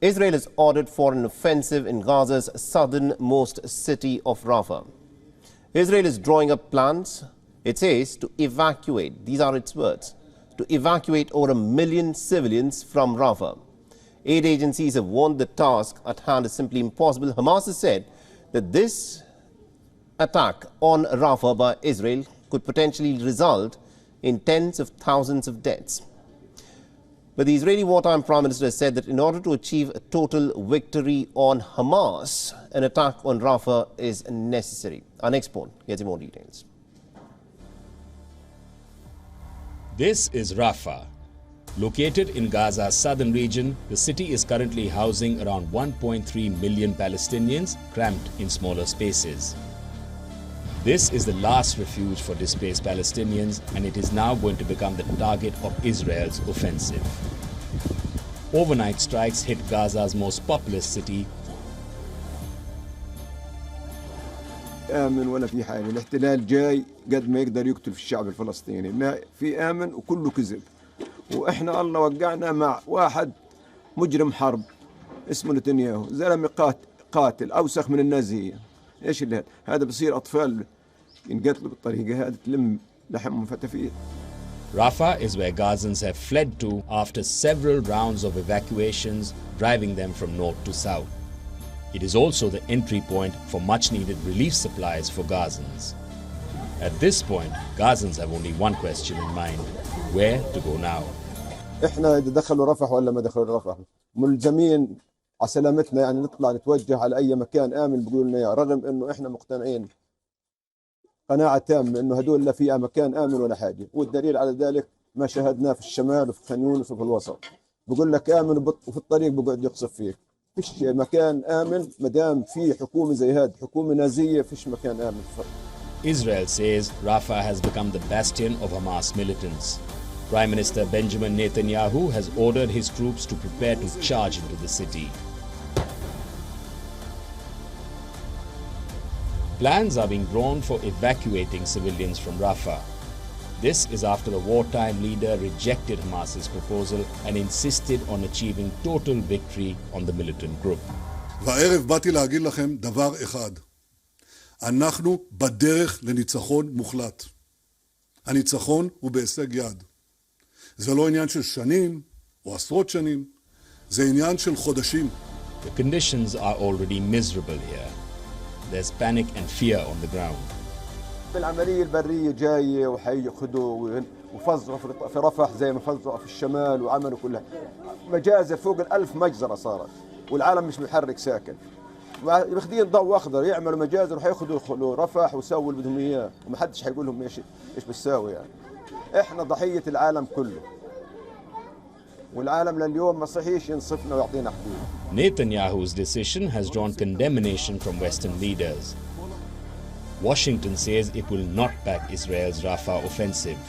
Israel is ordered for an offensive in Gaza's southernmost city of Rafah. Israel is drawing up plans, it says, to evacuate, these are its words, to evacuate over 1 million civilians from Rafah. Aid agencies have warned the task at hand is simply impossible. Hamas has said that this attack on Rafah by Israel could potentially result in tens of thousands of deaths. But the Israeli wartime Prime Minister has said that in order to achieve a total victory on Hamas, an attack on Rafah is necessary. Our next report gets more details. This is Rafah. Located in Gaza's southern region, the city is currently housing around 1.3 million Palestinians cramped in smaller spaces. This is the last refuge for displaced Palestinians, and it is now going to become the target of Israel's offensive. Overnight strikes hit Gaza's most populous city. آمن ولا في حاجة، الاحتلال جاي قد ما يقدر يقتل في الشعب الفلسطيني، ما في آمن وكله كذب. وإحنا الله وقعنا مع واحد مجرم حرب اسمه نتنياهو، زلمة قاتل أوسخ من النازية. إيش اللي هذا بصير أطفال ينقتلوا بالطريقة هذه تلم لحمهم فتافيت. Rafah is where Gazans have fled to after several rounds of evacuations, driving them from north to south. It is also the entry point for much-needed relief supplies for Gazans. At this point, Gazans have only one question in mind: where to go now? إحنا إذا دخلوا رفح ولا ما دخلوا رفح ملزمين على سلامتنا، يعني نطلع نتوجه على أي مكان آمن بيقولوا لنا، رغم إنه إحنا مقتنعين قناعة تامة إنه هدول لا فيها مكان آمن ولا حاجة، والدليل على ذلك ما شاهدناه في الشمال وفي خان يونس وفي الوسط. بقول لك آمن وفي الطريق بقعد يقصف فيك. فيش مكان آمن مدام في حكومة زي هذه، حكومة نازية، فيش مكان آمن. Israel says Rafah has become the bastion of Hamas militants. Prime Minister Benjamin Netanyahu has ordered his troops to prepare to charge into the city. Plans are being drawn for evacuating civilians from Rafah. This is after the wartime leader rejected Hamas's proposal and insisted on achieving total victory on the militant group. והערב באתי להגיד לכם דבר אחד: אנחנו בדרך לניצחון מוחלט. הניצחון הוא בהישג יד. זה לא עניין של שנים או עשרות שנים, זה עניין של חודשים. The conditions are already miserable here. There's panic and fear on the ground. العملية البرية جاية وحيأخذوا وفزعوا في رفح زي ما فزعوا في الشمال وعملوا كلها مجازر فوق 1000 مجزرة صارت، والعالم مش محرك ساكن. واخدين ضوء أخضر يعملوا مجازر وحيأخذوا رفح ويسووا اللي بدهم إياه، ومحدش حيقول لهم إيش بتساوي. يعني إحنا ضحية العالم كله، والعالم لليوم ما صحيش ينصفنا ويعطينا حدود. Netanyahu's decision has drawn condemnation from Western leaders. Washington says it will not back Israel's Rafah offensive,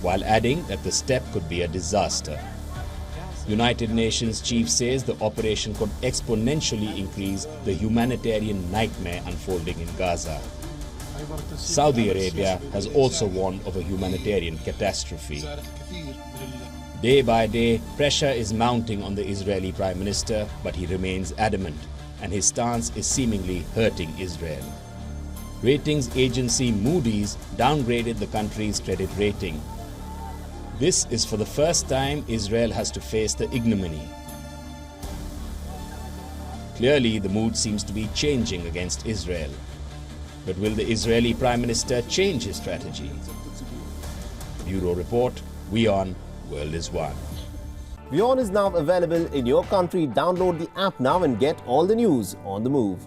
while adding that the step could be a disaster. United Nations chief says the operation could exponentially increase the humanitarian nightmare unfolding in Gaza. Saudi Arabia has also warned of a humanitarian catastrophe. Day by day, pressure is mounting on the Israeli Prime Minister, but he remains adamant, and his stance is seemingly hurting Israel. Ratings agency Moody's downgraded the country's credit rating. This is for the first time Israel has to face the ignominy. Clearly, the mood seems to be changing against Israel. But will the Israeli Prime Minister change his strategy? Bureau Report, WION World is One. WION is now available in your country. Download the app now and get all the news on the move.